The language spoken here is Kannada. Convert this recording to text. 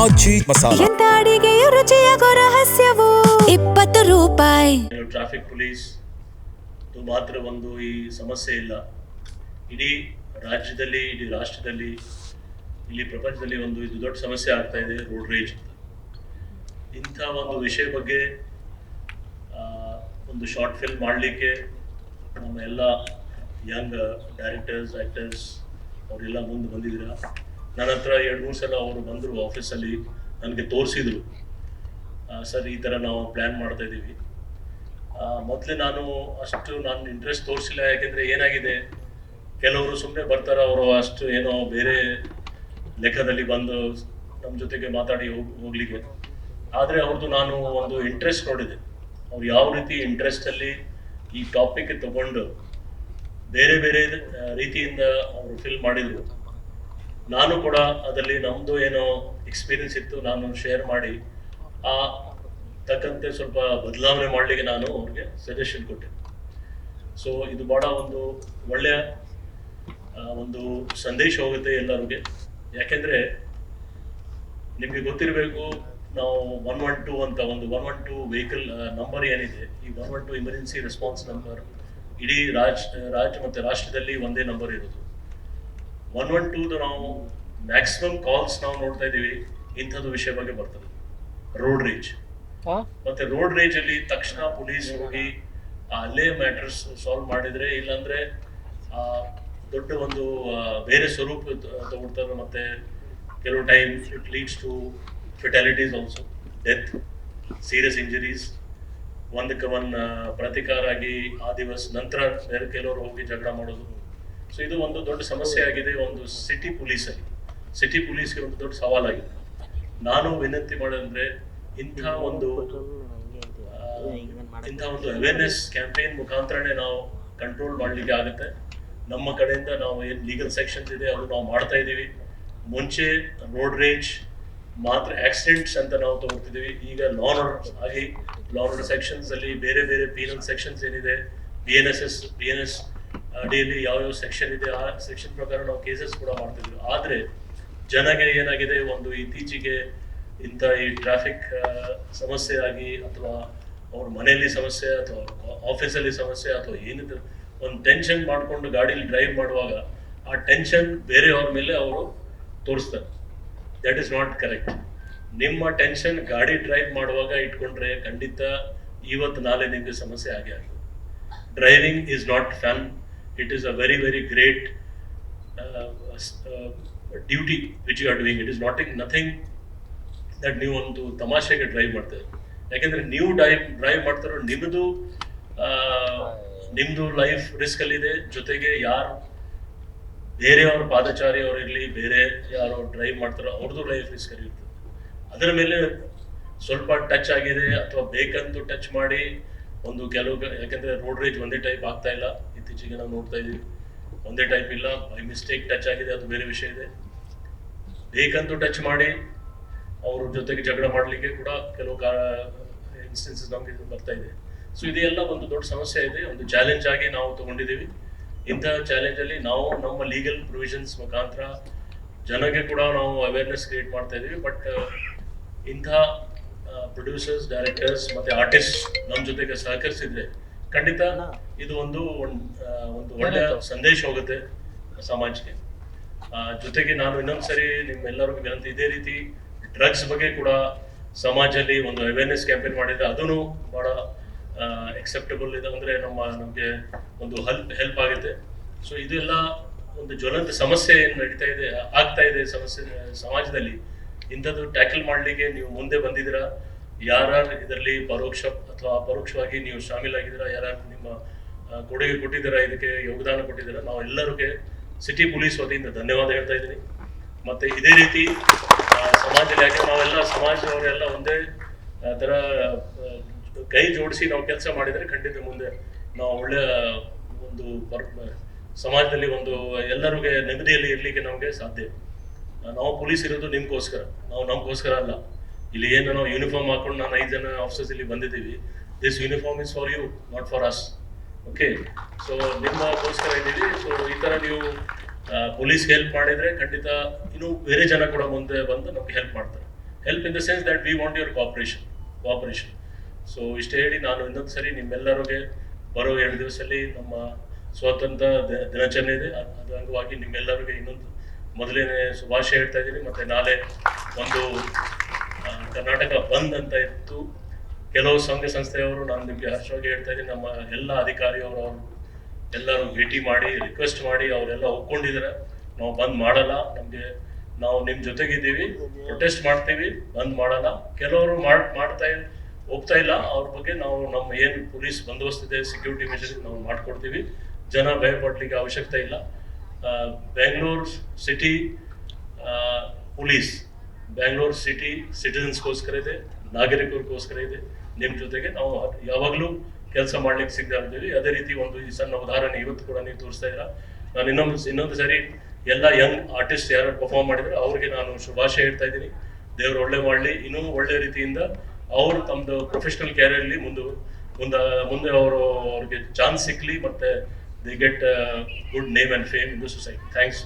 ಆಜಿ ಮಸಾಲ. ಎಂತ ಅಡಿಗೆಯ ರುಚಿಯಾಗೋ ರಹಸ್ಯವು 20 ರೂಪಾಯಿ. ಟ್ರಾಫಿಕ್ ಪೊಲೀಸ್ ಮಾತ್ರ ಒಂದು ಈ ಸಮಸ್ಯೆ ಇಲ್ಲ, ಇಡೀ ರಾಜ್ಯದಲ್ಲಿ, ಇಡೀ ರಾಷ್ಟ್ರದಲ್ಲಿ, ಇಲ್ಲಿ ಪ್ರಪಂಚದಲ್ಲಿ ಒಂದು ಇದು ದೊಡ್ಡ ಸಮಸ್ಯೆ ಆಗ್ತಾ ಇದೆ, ರೋಡ್ ರೇಜ್ ಅಂತ. ಇಂಥ ಒಂದು ವಿಷಯ ಬಗ್ಗೆ ಒಂದು ಶಾರ್ಟ್ ಫಿಲ್ಮ್ ಮಾಡಲಿಕ್ಕೆ ನಮ್ಮ ಎಲ್ಲ ಯಂಗ್ ಡೈರೆಕ್ಟರ್ಸ್, ಆ್ಯಕ್ಟರ್ಸ್ ಅವರೆಲ್ಲ ಮುಂದೆ ಬಂದಿದ್ದೀರ. ನನ್ನ ಹತ್ರ 2-3 ಸಲ ಅವರು ಬಂದರು ಆಫೀಸಲ್ಲಿ, ನನಗೆ ತೋರಿಸಿದ್ರು, ಸರ್ ಈ ಥರ ನಾವು ಪ್ಲ್ಯಾನ್ ಮಾಡ್ತಾ ಇದ್ದೀವಿ. ಮೊದಲೇ ನಾನು ಇಂಟ್ರೆಸ್ಟ್ ತೋರಿಸಿಲ್ಲ, ಯಾಕೆಂದರೆ ಏನಾಗಿದೆ, ಕೆಲವರು ಸುಮ್ಮನೆ ಬರ್ತಾರೆ, ಅವರು ಅಷ್ಟು ಏನೋ ಬೇರೆ ಲೆಕ್ಕದಲ್ಲಿ ಬಂದು ನಮ್ಮ ಜೊತೆಗೆ ಮಾತಾಡಿ ಹೋಗ್ಲಿಕ್ಕೆ. ಆದರೆ ಅವ್ರದ್ದು ನಾನು ಒಂದು ಇಂಟ್ರೆಸ್ಟ್ ನೋಡಿದೆ, ಅವ್ರು ಯಾವ ರೀತಿ ಇಂಟ್ರೆಸ್ಟಲ್ಲಿ ಈ ಟಾಪಿಕ್ ತಗೊಂಡು ಬೇರೆ ಬೇರೆ ರೀತಿಯಿಂದ ಅವರು ಫಿಲ್ಮ್ ಮಾಡಿದರು. ನಾನು ಕೂಡ ಅದರಲ್ಲಿ ನಮ್ಮದು ಏನೋ ಎಕ್ಸ್ಪೀರಿಯನ್ಸ್ ಇತ್ತು, ನಾನು ಶೇರ್ ಮಾಡಿ ಆ ತಕ್ಕಂತೆ ಸ್ವಲ್ಪ ಬದಲಾವಣೆ ಮಾಡಲಿಕ್ಕೆ ನಾನು ಅವ್ರಿಗೆ ಸಜೆಷನ್ ಕೊಟ್ಟೆ. ಸೊ ಇದು ಭಾಳ ಒಂದು ಒಳ್ಳೆಯ ಒಂದು ಸಂದೇಶ ಹೋಗುತ್ತೆ ಎಲ್ಲರಿಗೆ. ಯಾಕೆಂದರೆ ನಿಮಗೆ ಗೊತ್ತಿರಬೇಕು, ನಾವು 112 ಅಂತ ಒಂದು 112 ವೆಹಿಕಲ್ ನಂಬರ್ ಏನಿದೆ, ಈ 112 ಎಮರ್ಜೆನ್ಸಿ ರೆಸ್ಪಾನ್ಸ್ ನಂಬರ್ ಇಡೀ ರಾಜ್ಯ ಮತ್ತು ರಾಷ್ಟ್ರದಲ್ಲಿ ಒಂದೇ ನಂಬರ್ ಇರೋದು. 112 ನಾವು ಮ್ಯಾಕ್ಸಿಮಮ್ ಕಾಲ್ಸ್ ನಾವು ನೋಡ್ತಾ ಇದ್ದೀವಿ, ಇಂಥದ್ದು ವಿಷಯ ಬಗ್ಗೆ ಬರ್ತದೆ, ರೋಡ್ ರೇಜ್. ಮತ್ತೆ ರೋಡ್ ರೇಜ್ ಅಲ್ಲಿ ತಕ್ಷಣ ಪೊಲೀಸ್ ಹೋಗಿ ಅಲ್ಲೇ ಮ್ಯಾಟರ್ಸ್ ಸಾಲ್ವ್ ಮಾಡಿದ್ರೆ, ಇಲ್ಲಾಂದ್ರೆ ದೊಡ್ಡ ಒಂದು ಬೇರೆ ಸ್ವರೂಪ ತಗೊಳ್ತಾರೆ. ಮತ್ತೆ ಕೆಲವು time it leads to fatalities also, death, serious injuries. ಒಂದಕ್ಕೆ ಪ್ರತಿಕಾರ ಆಗಿ ಆ ದಿವಸ ನಂತರ ಬೇರೆ ಕೆಲವರು ಹೋಗಿ ಜಗಳ ಮಾಡೋದು. ಸೊ ಇದು ಒಂದು ದೊಡ್ಡ ಸಮಸ್ಯೆ ಆಗಿದೆ ಒಂದು ಸಿಟಿ ಪೊಲೀಸ್ಗೆ ಒಂದು ದೊಡ್ಡ ಸವಾಲಾಗಿದೆ. ನಾನು ವಿನಂತಿ ಮಾಡೋದಂದ್ರೆ ಇಂಥ ಒಂದು ಅವೇರ್ನೆಸ್ ಕ್ಯಾಂಪೇನ್ ಮುಖಾಂತರನೇ ನಾವು ಕಂಟ್ರೋಲ್ ಮಾಡಲಿಕ್ಕೆ ಆಗುತ್ತೆ. ನಮ್ಮ ಕಡೆಯಿಂದ ನಾವು ಏನು ಲೀಗಲ್ ಸೆಕ್ಷನ್ಸ್ ಇದೆ ಅದು ನಾವು ಮಾಡ್ತಾ ಇದ್ದೀವಿ. ಮುಂಚೆ ರೋಡ್ ರೇಜ್ ಮಾತ್ರ ಆಕ್ಸಿಡೆಂಟ್ಸ್ ಅಂತ ನಾವು ತಗೊಳ್ತಿದ್ದೀವಿ, ಈಗ ಲಾ ಆಗಿ ಲಾ ಸೆಕ್ಷನ್ಸ್ ಅಲ್ಲಿ ಬೇರೆ ಬೇರೆ ಪೀನಲ್ ಸೆಕ್ಷನ್ಸ್ ಏನಿದೆ, BNS ಅಡಿಯಲ್ಲಿ ಯಾವ್ಯಾವ ಸೆಕ್ಷನ್ ಇದೆ ಆ ಸೆಕ್ಷನ್ ಪ್ರಕಾರ ನಾವು ಕೇಸಸ್ ಕೂಡ ಮಾಡ್ತಿದ್ವಿ. ಆದರೆ ಜನಗೆ ಏನಾಗಿದೆ, ಒಂದು ಇತ್ತೀಚೆಗೆ ಇಂಥ ಈ ಟ್ರಾಫಿಕ್ ಸಮಸ್ಯೆ ಆಗಿ, ಅಥವಾ ಅವ್ರ ಮನೆಯಲ್ಲಿ ಸಮಸ್ಯೆ, ಅಥವಾ ಆಫೀಸಲ್ಲಿ ಸಮಸ್ಯೆ, ಅಥವಾ ಏನಿದೆ ಒಂದು ಟೆನ್ಷನ್ ಮಾಡಿಕೊಂಡು ಗಾಡೀಲಿ ಡ್ರೈವ್ ಮಾಡುವಾಗ ಆ ಟೆನ್ಷನ್ ಬೇರೆಯವ್ರ ಮೇಲೆ ಅವರು ತೋರಿಸ್ತಾರೆ. That is not correct. ನಿಮ್ಮ ಟೆನ್ಷನ್ ಗಾಡಿ ಡ್ರೈವ್ ಮಾಡುವಾಗ ಇಟ್ಕೊಂಡ್ರೆ ಖಂಡಿತ ಇವತ್ತು ನಾಳೆ ನಿಮಗೆ ಸಮಸ್ಯೆ ಆಗೇ ಆಗಿದೆ. Driving is not fun, it is a very very great duty which you are doing. It is nothing that ನೀವು ಒಂದು ತಮಾಷೆಗೆ ಡ್ರೈವ್ ಮಾಡ್ತಾರೆ. ಯಾಕೆಂದ್ರೆ ನೀವು ಡ್ರೈವ್ ಮಾಡ್ತಾರೋ ನಿಮ್ಮದು ಲೈಫ್ ರಿಸ್ಕ್ ಅಲ್ಲಿದೆ, ಜೊತೆಗೆ ಯಾರು ಬೇರೆಯವ್ರ ಪಾದಚಾರಿ ಅವರಿರಲಿ, ಬೇರೆ ಯಾರು ಡ್ರೈವ್ ಮಾಡ್ತಾರೋ ಅವ್ರದ್ದು ಲೈಫ್ ರಿಸ್ಕ್ ಅಲ್ಲಿ ಇರ್ತದೆ. ಅದರ ಮೇಲೆ ಸ್ವಲ್ಪ ಟಚ್ ಆಗಿದೆ ಅಥವಾ ಬೇಕಂತೂ ಟಚ್ ಮಾಡಿ ಒಂದು ಯಾಕೆಂದ್ರೆ ರೋಡ್ ರೇಜ್ ಒಂದೇ ಟೈಪ್ ಆಗ್ತಾ ಇಲ್ಲ, ಇತ್ತೀಚೆಗೆ ನಾವು ನೋಡ್ತಾ ಇದೀವಿ, ಒಂದೇ ಟೈಪ್ ಇಲ್ಲ. ಬೈ ಮಿಸ್ಟೇಕ್ ಟಚ್ ಆಗಿದೆ, ಅದು ಬೇರೆ ವಿಷಯ ಇದೆ. ಬೇಕಂತೂ ಟಚ್ ಮಾಡಿ ಅವ್ರ ಜೊತೆಗೆ ಜಗಳ ಮಾಡಲಿಕ್ಕೆ ಕೂಡ ಕೆಲವು ಇನ್ಸ್ಟೆನ್ಸಸ್ ನಮಗೆ ಬರ್ತಾ ಇದೆ. ಸೊ ಇದೆಲ್ಲ ಒಂದು ದೊಡ್ಡ ಸಮಸ್ಯೆ ಇದೆ, ಒಂದು ಚಾಲೆಂಜ್ ಆಗಿ ನಾವು ತಗೊಂಡಿದ್ದೀವಿ. ಇಂಥ ಚಾಲೆಂಜಲ್ಲಿ ನಾವು ನಮ್ಮ ಲೀಗಲ್ ಪ್ರೊವಿಷನ್ಸ್ ಮುಖಾಂತರ ಜನಕ್ಕೆ ಕೂಡ ನಾವು ಅವೇರ್ನೆಸ್ ಕ್ರಿಯೇಟ್ ಮಾಡ್ತಾ ಇದ್ದೀವಿ. ಬಟ್ ಇಂಥ ಪ್ರೊಡ್ಯೂಸರ್ಸ್, ಡೈರೆಕ್ಟರ್ಸ್ ಮತ್ತು ಆರ್ಟಿಸ್ಟ್ ನಮ್ಮ ಜೊತೆಗೆ ಸಹಕರಿಸಿದ್ರೆ ಖಂಡಿತ ಇದು ಒಂದು ಒಳ್ಳೆಯ ಸಂದೇಶ ಹೋಗುತ್ತೆ ಸಮಾಜಕ್ಕೆ. ಜೊತೆಗೆ ನಾನು ಇನ್ನೊಂದ್ಸರಿ ನಿಮ್ಮೆಲ್ಲರಿಗೂ ವಿನಂತಿ, ಇದೇ ರೀತಿ ಡ್ರಗ್ಸ್ ಬಗ್ಗೆ ಕೂಡ ಸಮಾಜದಲ್ಲಿ ಒಂದು ಅವೇರ್ನೆಸ್ ಕ್ಯಾಂಪೇನ್ ಮಾಡಿದ್ರೆ ಅದೂ ಬಹಳ ಎಕ್ಸೆಪ್ಟಬಲ್ ಇದೆ, ಅಂದರೆ ನಮಗೆ ಒಂದು ಹೆಲ್ಪ್ ಆಗುತ್ತೆ. ಸೊ ಇದೆಲ್ಲ ಒಂದು ಜ್ವಲಂತ ಸಮಸ್ಯೆ ಆಗ್ತಾ ಇದೆ ಸಮಾಜದಲ್ಲಿ. ಇಂಥದ್ದು ಟ್ಯಾಕಲ್ ಮಾಡಲಿಕ್ಕೆ ನೀವು ಮುಂದೆ ಬಂದಿದ್ದೀರಾ. ಯಾರ್ಯಾರು ಇದರಲ್ಲಿ ಪರೋಕ್ಷ ಅಥವಾ ಅಪರೋಕ್ಷವಾಗಿ ನೀವು ಶಾಮೀಲಾಗಿದ್ದೀರಾ, ಯಾರ್ಯಾರು ನಿಮ್ಮ ಕೊಡುಗೆ ಕೊಟ್ಟಿದ್ದೀರಾ, ಇದಕ್ಕೆ ಯೋಗದಾನ ಕೊಟ್ಟಿದ್ದೀರಾ, ನಾವು ಎಲ್ಲರಿಗೆ ಸಿಟಿ ಪೊಲೀಸ್ ವತಿಯಿಂದ ಧನ್ಯವಾದ ಹೇಳ್ತಾ ಇದ್ದೀನಿ. ಮತ್ತು ಇದೇ ರೀತಿ ಸಮಾಜದಲ್ಲಿ, ಯಾಕೆ ನಾವೆಲ್ಲ ಸಮಾಜದವರೆಲ್ಲ ಒಂದೇ ಥರ ಕೈ ಜೋಡಿಸಿ ನಾವು ಕೆಲಸ ಮಾಡಿದರೆ ಖಂಡಿತ ಮುಂದೆ ನಾವು ಒಳ್ಳೆಯ ಒಂದು ಸಮಾಜದಲ್ಲಿ ಒಂದು ಎಲ್ಲರಿಗೆ ನೆಮ್ಮದಿಯಲ್ಲಿ ಇರಲಿಕ್ಕೆ ನಮಗೆ ಸಾಧ್ಯ. ನಾವು ಪೊಲೀಸ್ ಇರೋದು ನಿಮ್ಗೋಸ್ಕರ, ನಾವು ನಮಗೋಸ್ಕರ ಅಲ್ಲ. ಇಲ್ಲಿ ಏನು ನಾವು ಯೂನಿಫಾರ್ಮ್ ಹಾಕೊಂಡು ನಾನು 5 ಜನ ಆಫೀಸರ್ಸ್ ಇಲ್ಲಿ ಬಂದಿದ್ದೀವಿ. This uniform is for you, not for us. Okay, so ನಿಮ್ಮಗೋಸ್ಕರ ಇದ್ದೀವಿ. ಸೊ ಈ ಥರ ನೀವು ಪೊಲೀಸ್ಗೆ ಹೆಲ್ಪ್ ಮಾಡಿದರೆ ಖಂಡಿತ ಇನ್ನೂ ಬೇರೆ ಜನ ಕೂಡ ಮುಂದೆ ಬಂದು ನಮಗೆ ಹೆಲ್ಪ್ ಮಾಡ್ತಾರೆ. Help in the sense that we want your cooperation. So ಇಷ್ಟೇ ಹೇಳಿ ನಾನು ಇನ್ನೊಂದು ಸರಿ ನಿಮ್ಮೆಲ್ಲರಿಗೆ ಬರೋ 2 ದಿವಸದಲ್ಲಿ ನಮ್ಮ ಸ್ವಾತಂತ್ರ್ಯ ದಿನಾಚರಣೆ ಇದೆ. ಅದ್ರ ಅಂಗವಾಗಿ ನಿಮ್ಮೆಲ್ಲರಿಗೆ ಇನ್ನೊಂದು ಮೊದಲನೇ ಶುಭಾಶಯ ಹೇಳ್ತಾ ಇದ್ದೀನಿ. ಮತ್ತು ನಾಳೆ ಒಂದು ಕರ್ನಾಟಕ ಬಂದ್ ಅಂತ ಇತ್ತು. ಕೆಲವು ಸಂಘ ಸಂಸ್ಥೆಯವರು ನಾನು ನಿಮಗೆ ಹರ್ಷವಾಗಿ ಹೇಳ್ತಾ ಇದ್ದೀನಿ, ನಮ್ಮ ಎಲ್ಲ ಅಧಿಕಾರಿಯವರು ಎಲ್ಲರೂ ಭೇಟಿ ಮಾಡಿ ರಿಕ್ವೆಸ್ಟ್ ಮಾಡಿ ಅವರೆಲ್ಲ ಒಪ್ಕೊಂಡಿದ್ದಾರೆ. ನಾವು ಬಂದ್ ಮಾಡಲ್ಲ, ನಾವು ನಿಮ್ಮ ಜೊತೆಗಿದ್ದೀವಿ, ಪ್ರೊಟೆಸ್ಟ್ ಮಾಡ್ತೀವಿ, ಬಂದ್ ಮಾಡಲ್ಲ. ಕೆಲವರು ಹೋಗ್ತಾ ಇಲ್ಲ, ಅವ್ರ ಬಗ್ಗೆ ನಾವು ನಮ್ಮ ಏನು ಪೊಲೀಸ್ ಬಂದೋಬಸ್ತ್ ಇದೆ, ಸೆಕ್ಯೂರಿಟಿ ಮೆಷರ್ಸ್ ನಾವು ಮಾಡ್ಕೊಡ್ತೀವಿ. ಜನ ಭಯಪಡ್ಲಿಕ್ಕೆ ಅವಶ್ಯಕತೆ ಇಲ್ಲ. Bengaluru city police Bangalore city ಸಿಟಿಸನ್ಸ್ಗೋಸ್ಕರ ಇದೆ, ನಾಗರಿಕರಿಗೋಸ್ಕರ ಇದೆ. ನಿಮ್ಮ ಜೊತೆಗೆ ನಾವು ಯಾವಾಗಲೂ ಕೆಲಸ ಮಾಡ್ಲಿಕ್ಕೆ ಸಿಗ್ತಾ ಇರ್ತೀವಿ. ಅದೇ ರೀತಿ ಒಂದು ಈ ಸಣ್ಣ ಉದಾಹರಣೆ ಇವತ್ತು ಕೂಡ ನೀವು ತೋರಿಸ್ತಾ ಇದ್ದೀರಾ. ನಾನು ಇನ್ನೊಂದು ಸರಿ ಎಲ್ಲ ಯಂಗ್ ಆರ್ಟಿಸ್ಟ್ ಯಾರು ಪರ್ಫಾರ್ಮ್ ಮಾಡಿದ್ರೆ ಅವ್ರಿಗೆ ನಾನು ಶುಭಾಶಯ ಹೇಳ್ತಾ ಇದ್ದೀನಿ. ದೇವರು ಒಳ್ಳೆ ಮಾಡಲಿ, ಇನ್ನೂ ಒಳ್ಳೆ ರೀತಿಯಿಂದ ಅವರು ತಮ್ಮದು ಪ್ರೊಫೆಷನಲ್ ಕ್ಯಾರಿಯರ್ಲಿ ಮುಂದೆ ಅವ್ರಿಗೆ ಚಾನ್ಸ್ ಸಿಕ್ಕಲಿ, ಮತ್ತೆ they get good name and fame in the society. Thanks.